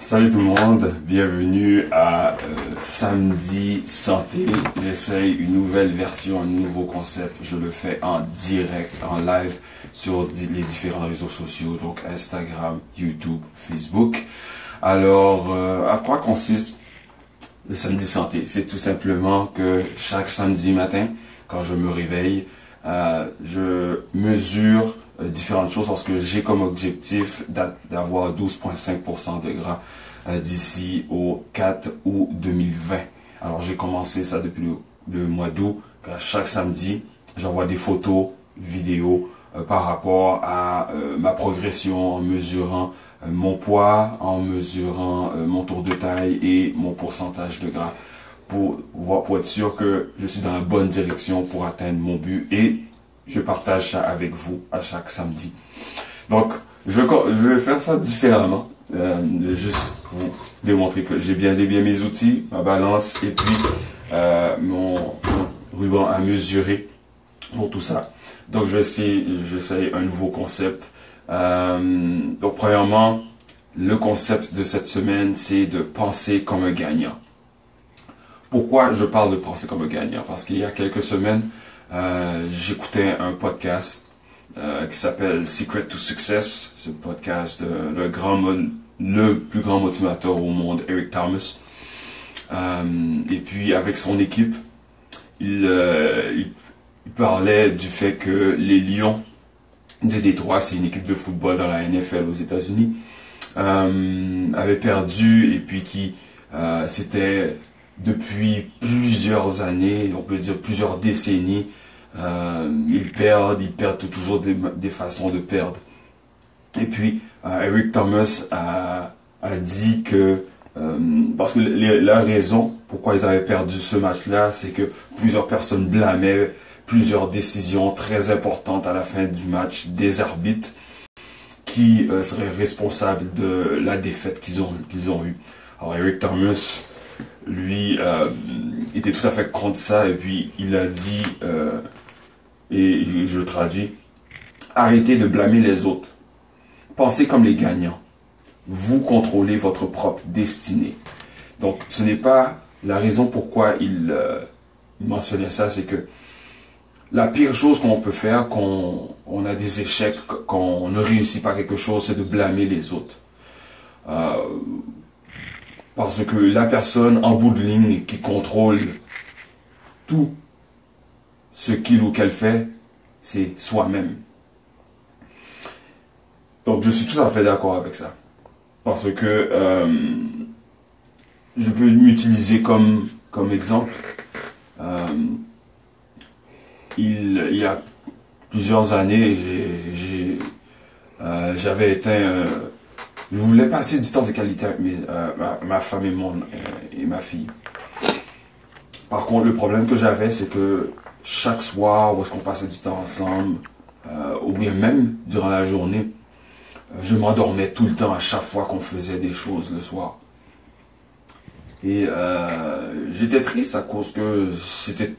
Salut tout le monde, bienvenue à Samedi Santé. J'essaye une nouvelle version, un nouveau concept. Je le fais en direct, en live sur les différents réseaux sociaux, donc Instagram, YouTube, Facebook. Alors, à quoi consiste le Samedi Santé? C'est tout simplement que chaque samedi matin, quand je me réveille, je mesure différentes choses parce que j'ai comme objectif d'avoir 12,5% de gras d'ici au 4 août 2020. Alors j'ai commencé ça depuis le mois d'août. Chaque samedi, j'envoie des photos, vidéos par rapport à ma progression en mesurant mon poids, en mesurant mon tour de taille et mon pourcentage de gras pour être sûr que je suis dans la bonne direction pour atteindre mon but, et je partage ça avec vous à chaque samedi. Donc, je vais faire ça différemment. Juste vous démontrer que j'ai bien mes outils, ma balance et puis mon ruban à mesurer pour tout ça. Donc, j'essaie un nouveau concept. Donc, premièrement, le concept de cette semaine, c'est de penser comme un gagnant. Pourquoi je parle de penser comme un gagnant? Parce qu'il y a quelques semaines, j'écoutais un podcast qui s'appelle Secret to Success. C'est le podcast de le plus grand motivateur au monde, Eric Thomas. Et puis avec son équipe, il parlait du fait que les Lions de Détroit, c'est une équipe de football dans la NFL aux États-Unis, avaient perdu, et puis qui c'était depuis plusieurs années, on peut dire plusieurs décennies, ils perdent toujours des façons de perdre. Et puis, Eric Thomas a dit que, parce que la raison pourquoi ils avaient perdu ce match-là, c'est que plusieurs personnes blâmaient plusieurs décisions très importantes à la fin du match des arbitres qui seraient responsables de la défaite qu'ils ont eue. Alors, Eric Thomas, lui, était tout à fait contre ça, et puis il a dit, et je traduis, arrêtez de blâmer les autres. Pensez comme les gagnants. Vous contrôlez votre propre destinée. Donc, ce n'est pas la raison pourquoi il mentionnait ça, c'est que la pire chose qu'on peut faire quand on a des échecs, quand on ne réussit pas quelque chose, c'est de blâmer les autres. Parce que la personne en bout de ligne qui contrôle tout ce qu'il ou qu'elle fait, c'est soi-même. Donc je suis tout à fait d'accord avec ça. Parce que je peux m'utiliser comme exemple. Il y a plusieurs années, j'avais éteint... je voulais passer du temps de qualité avec ma femme et ma fille. Par contre, le problème que j'avais, c'est que chaque soir, où est-ce qu'on passait du temps ensemble, ou bien même durant la journée, je m'endormais tout le temps à chaque fois qu'on faisait des choses le soir. Et j'étais triste à cause que c'était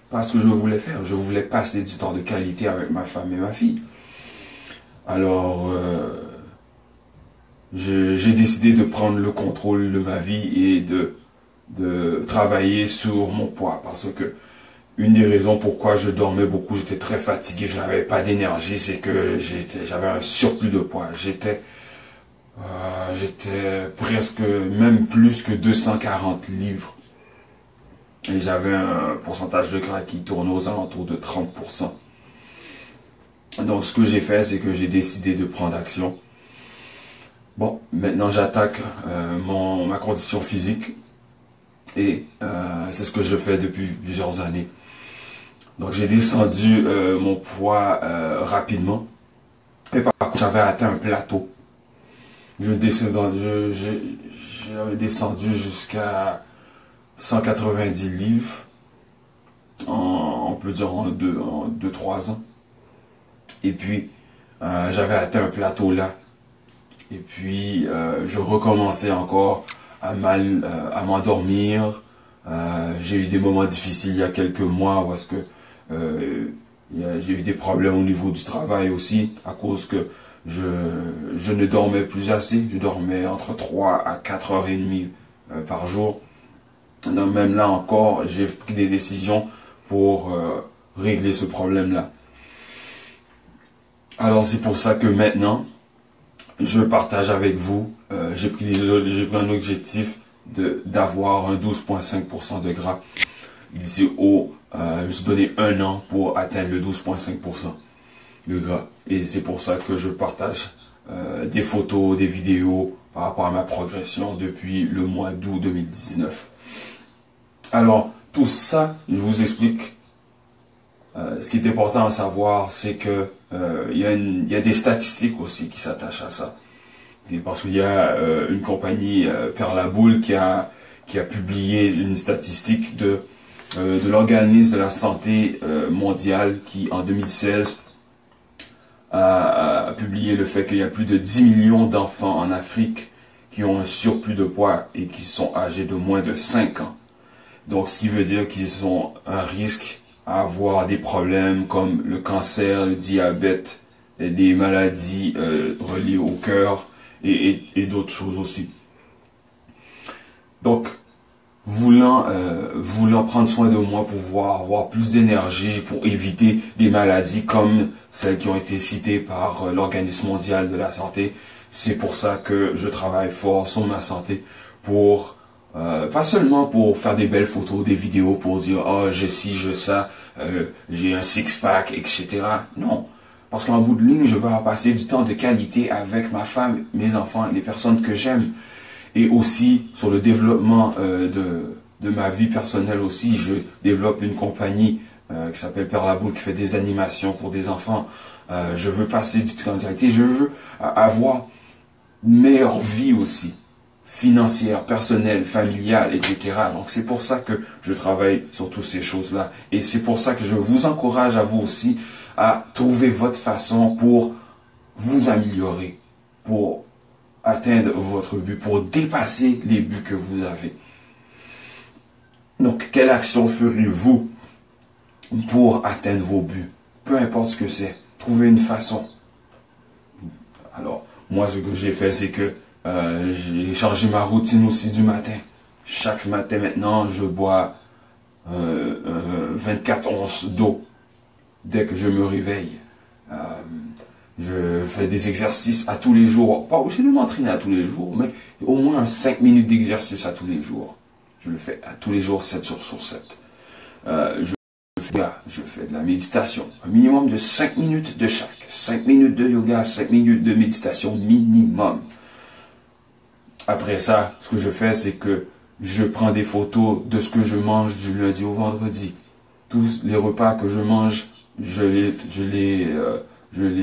pas ce que je voulais faire. Je voulais passer du temps de qualité avec ma femme et ma fille. Alors, j'ai décidé de prendre le contrôle de ma vie et de travailler sur mon poids, parce que une des raisons pourquoi je dormais beaucoup, j'étais très fatigué, je n'avais pas d'énergie, c'est que j'avais un surplus de poids. J'étais presque, même plus que 240 livres. Et j'avais un pourcentage de gras qui tournait aux alentours de 30%. Donc ce que j'ai fait, c'est que j'ai décidé de prendre action. Bon, maintenant j'attaque ma condition physique, et c'est ce que je fais depuis plusieurs années. Donc j'ai descendu mon poids rapidement, et par contre j'avais atteint un plateau. J'avais descendu jusqu'à 190 livres, on peut dire en 2-3 ans. Et puis j'avais atteint un plateau là. Et puis, je recommençais encore à m'endormir. J'ai eu des moments difficiles il y a quelques mois où est-ce que j'ai eu des problèmes au niveau du travail aussi, à cause que je ne dormais plus assez. Je dormais entre 3 à 4 heures et demie par jour. Donc même là encore, j'ai pris des décisions pour régler ce problème-là. Alors c'est pour ça que maintenant, je partage avec vous, j'ai pris un objectif d'avoir un 12,5% de gras d'ici je me suis donné 1 an pour atteindre le 12,5% de gras. Et c'est pour ça que je partage des photos, des vidéos par rapport à ma progression depuis le mois d'août 2019. Alors, tout ça, je vous explique. Ce qui est important à savoir, c'est que il y a des statistiques aussi qui s'attachent à ça. Et parce qu'il y a une compagnie, Perlaboule, qui a publié une statistique de l'organisme de la santé mondiale qui, en 2016, a publié le fait qu'il y a plus de 10 millions d'enfants en Afrique qui ont un surplus de poids et qui sont âgés de moins de 5 ans. Donc, ce qui veut dire qu'ils ont un risque à avoir des problèmes comme le cancer, le diabète, des maladies reliées au cœur et d'autres choses aussi. Donc, voulant prendre soin de moi pour pouvoir avoir plus d'énergie, pour éviter des maladies comme celles qui ont été citées par l'Organisme mondial de la santé, c'est pour ça que je travaille fort sur ma santé pour pas seulement pour faire des belles photos, des vidéos pour dire « Oh, j'ai ci, j'ai ça, j'ai un six-pack, etc. » Non, parce qu'en bout de ligne, je veux passer du temps de qualité avec ma femme, mes enfants, les personnes que j'aime. Et aussi, sur le développement de ma vie personnelle aussi, je développe une compagnie qui s'appelle Perlaboule, qui fait des animations pour des enfants. Je veux passer du temps de qualité, je veux avoir une meilleure vie aussi, financière, personnelle, familiale, etc. Donc c'est pour ça que je travaille sur toutes ces choses-là. Et c'est pour ça que je vous encourage à vous aussi à trouver votre façon pour vous améliorer, pour atteindre votre but, pour dépasser les buts que vous avez. Donc, quelle action ferez-vous pour atteindre vos buts? Peu importe ce que c'est, trouvez une façon. Alors, moi, ce que j'ai fait, c'est que j'ai changé ma routine aussi du matin. Chaque matin, maintenant, je bois 24 onces d'eau dès que je me réveille. Je fais des exercices à tous les jours. Pas obligé de m'entraîner à tous les jours, mais au moins 5 minutes d'exercice à tous les jours. Je le fais à tous les jours, 7 jours sur 7. Je fais de la méditation. Un minimum de 5 minutes de chaque. 5 minutes de yoga, 5 minutes de méditation minimum. Après ça, ce que je fais, c'est que je prends des photos de ce que je mange du lundi au vendredi. Tous les repas que je mange, je les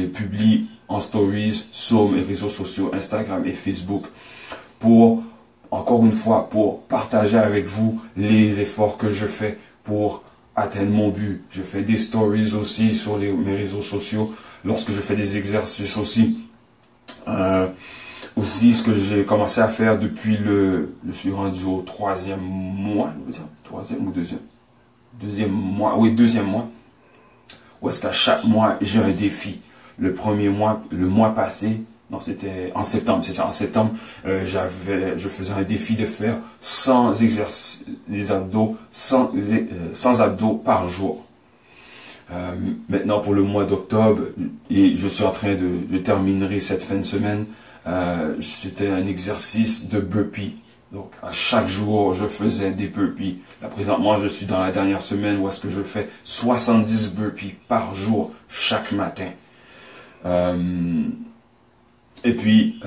publie en stories sur mes réseaux sociaux, Instagram et Facebook, pour, encore une fois, pour partager avec vous les efforts que je fais pour atteindre mon but. Je fais des stories aussi sur mes réseaux sociaux, lorsque je fais des exercices aussi. Aussi, ce que j'ai commencé à faire depuis je suis rendu au 3e mois, je veux dire, 3e ou 2e? 2e mois, oui, 2e mois. Où est-ce qu'à chaque mois, j'ai un défi. Le premier mois, le mois passé, non, c'était en septembre, c'est ça, en septembre, je faisais un défi de faire 100 exercices, les abdos, 100 abdos par jour. Maintenant, pour le mois d'octobre, et je suis en train de terminer cette fin de semaine, c'était un exercice de burpee. Donc, à chaque jour, je faisais des burpees. Là, présentement, je suis dans la dernière semaine où est-ce que je fais 70 burpees par jour, chaque matin. Et puis,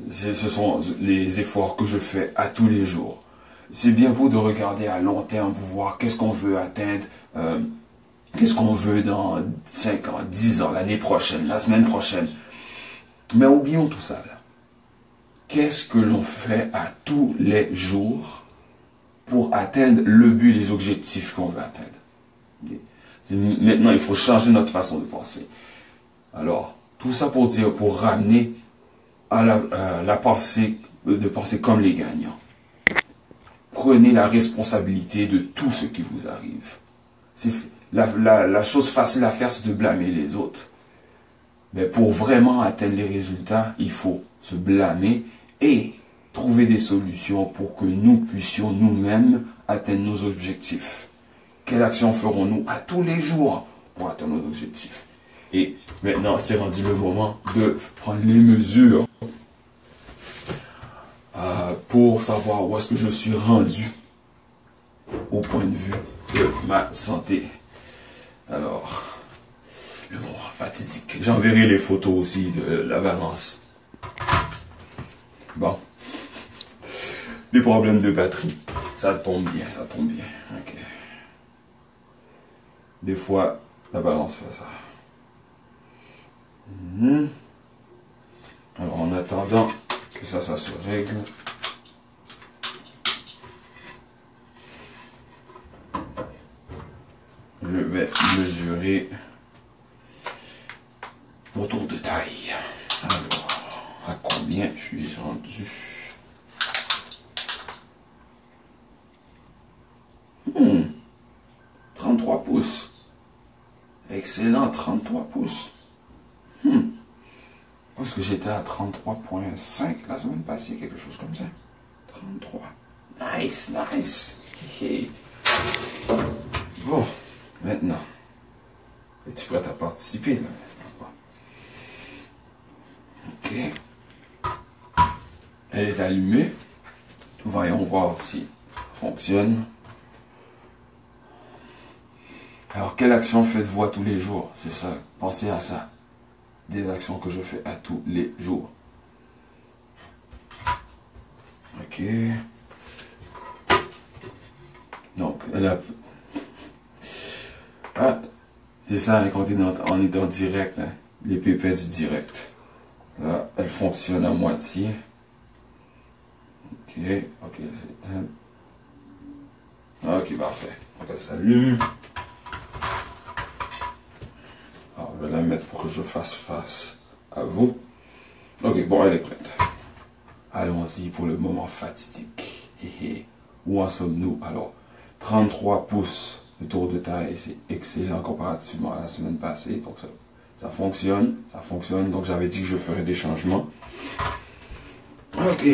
ce sont les efforts que je fais à tous les jours. C'est bien beau de regarder à long terme pour voir qu'est-ce qu'on veut atteindre, qu'est-ce qu'on veut dans 5 ans, 10 ans, l'année prochaine, la semaine prochaine. Mais oublions tout ça là. Qu'est-ce que l'on fait à tous les jours pour atteindre le but, les objectifs qu'on veut atteindre? Maintenant, il faut changer notre façon de penser. Alors, tout ça pour dire, pour ramener à la pensée, de penser comme les gagnants. Prenez la responsabilité de tout ce qui vous arrive. La chose facile à faire, c'est de blâmer les autres. Mais pour vraiment atteindre les résultats, il faut se blâmer et trouver des solutions pour que nous puissions nous-mêmes atteindre nos objectifs. Quelle action ferons-nous à tous les jours pour atteindre nos objectifs? Et maintenant, c'est rendu le moment de prendre les mesures pour savoir où est-ce que je suis rendu au point de vue de ma santé. Alors, le moment fatidique. J'enverrai les photos aussi de la balance. Bon. Des problèmes de batterie. Ça tombe bien, ça tombe bien. Ok. Des fois, la balance fait ça. Alors, en attendant que ça se règle, je vais mesurer mon tour de taille. Alors, à combien je suis rendu? 33 pouces. Excellent, 33 pouces. Parce que j'étais à 33,5 la semaine passée, quelque chose comme ça. 33. Nice, nice. Bon, maintenant. Es-tu prête à participer là maintenant? Ok. Elle est allumée. Voyons voir si ça fonctionne. Alors, quelle action faites-vous à tous les jours? C'est ça, pensez à ça. Des actions que je fais à tous les jours. Ok. Donc, elle a... Ah, c'est ça, quand on est en direct, hein, les pépins du direct. Là, elle fonctionne à moitié. Ok, ok, c'est... Ok, parfait. Donc, elle s'allume. Alors, je vais la mettre pour que je fasse face à vous. Ok, bon, elle est prête. Allons-y pour le moment fatidique. Où en sommes-nous? Alors, 33 pouces de tour de taille, c'est excellent comparativement à la semaine passée. Donc, ça fonctionne. Ça fonctionne. Donc, j'avais dit que je ferais des changements. Ok,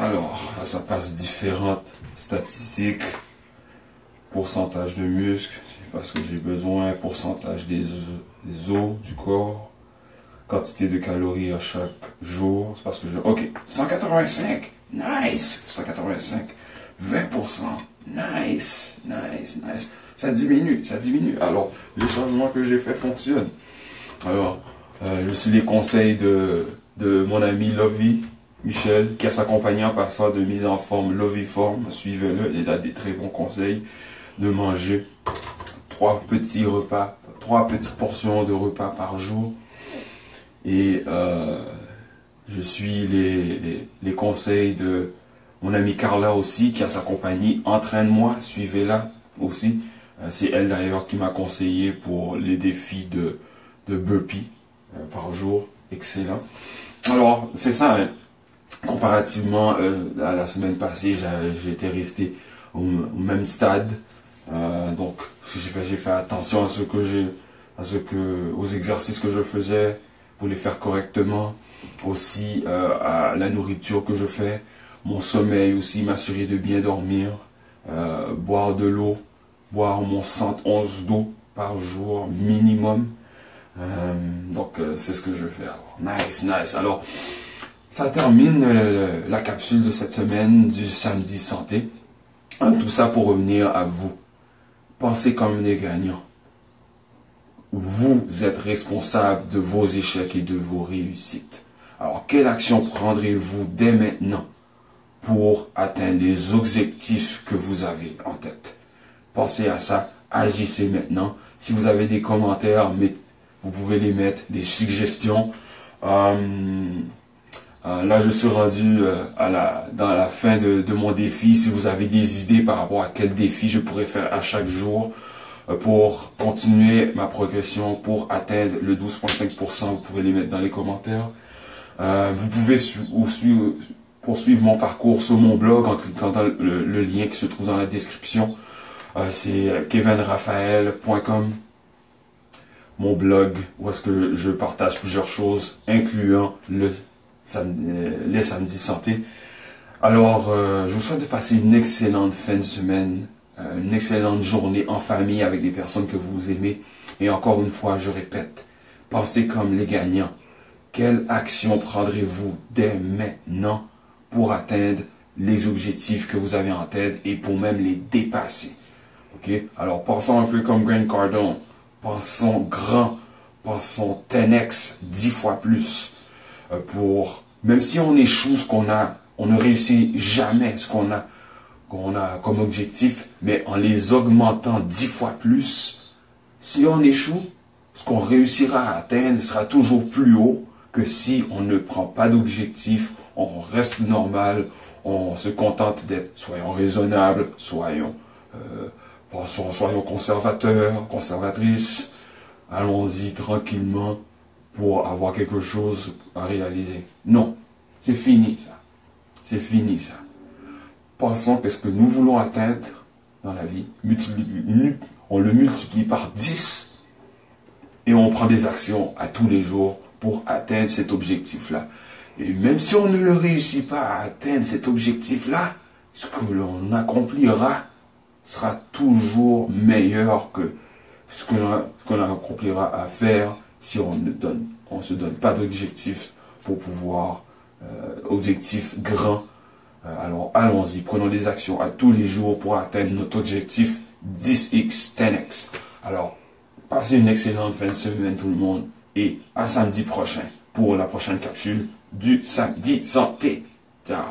alors, là, ça passe différentes statistiques. Pourcentage de muscles, c'est parce que j'ai besoin. Pourcentage des os du corps. Quantité de calories à chaque jour. C'est parce que je... Ok, 185. Nice. 185. 20%. Nice. Nice, nice. Ça diminue, ça diminue. Alors, les changements que j'ai fait fonctionnent. Alors, je suis les conseils de mon ami Lovey Michel, qui a sa compagnie en passant de mise en forme Lovey Form. Suivez-le, il a des très bons conseils de manger 3 petits repas, 3 petites portions de repas par jour. Et je suis les conseils de mon amie Carla aussi, qui a sa compagnie Entraîne-moi, suivez-la aussi. C'est elle d'ailleurs qui m'a conseillé pour les défis de burpee par jour. Excellent. Alors, c'est ça, hein. Comparativement à la semaine passée, j'étais resté au même stade. Donc, j'ai fait attention à aux exercices que je faisais pour les faire correctement. Aussi à la nourriture que je fais, mon sommeil aussi, m'assurer de bien dormir, boire de l'eau, boire mon 111 d'eau par jour minimum. Donc, c'est ce que je fais. Alors, nice, nice. Alors, ça termine la capsule de cette semaine du samedi santé. Tout ça pour revenir à vous. Pensez comme des gagnants. Vous êtes responsable de vos échecs et de vos réussites. Alors, quelle action prendrez-vous dès maintenant pour atteindre les objectifs que vous avez en tête? Pensez à ça, agissez maintenant. Si vous avez des commentaires, vous pouvez les mettre, des suggestions. Là, je suis rendu dans la fin de mon défi. Si vous avez des idées par rapport à quel défi je pourrais faire à chaque jour pour continuer ma progression, pour atteindre le 12,5%, vous pouvez les mettre dans les commentaires. Vous pouvez poursuivre mon parcours sur mon blog en cliquant dans le lien qui se trouve dans la description. C'est kevinraphael.com. mon blog où est-ce que je partage plusieurs choses, incluant les samedis santé. Alors, je vous souhaite de passer une excellente fin de semaine, une excellente journée en famille avec des personnes que vous aimez. Et encore une fois, je répète, pensez comme les gagnants. Quelle action prendrez-vous dès maintenant pour atteindre les objectifs que vous avez en tête et pour même les dépasser? Ok? Alors, pensons un peu comme Grant Cardone. Pensons grand. Pensons 10x, 10 fois plus. Même si on échoue on ne réussit jamais ce qu'on a comme objectif, mais en les augmentant 10 fois plus, si on échoue, ce qu'on réussira à atteindre sera toujours plus haut que si on ne prend pas d'objectif, on reste normal, on se contente d'être, soyons raisonnables, soyons conservateurs, conservatrices, allons-y tranquillement pour avoir quelque chose à réaliser. Non, c'est fini ça. C'est fini ça. Pensons que ce que nous voulons atteindre dans la vie, on le multiplie par 10 et on prend des actions à tous les jours pour atteindre cet objectif-là. Et même si on ne le réussit pas à atteindre cet objectif-là, ce que l'on accomplira sera toujours meilleur que ce qu'on accomplira à faire si on ne se donne pas d'objectif pour pouvoir, objectif grand. Alors allons-y, prenons des actions à tous les jours pour atteindre notre objectif 10x, 10x. Alors, passez une excellente fin de semaine tout le monde et à samedi prochain pour la prochaine capsule du samedi santé. Ciao.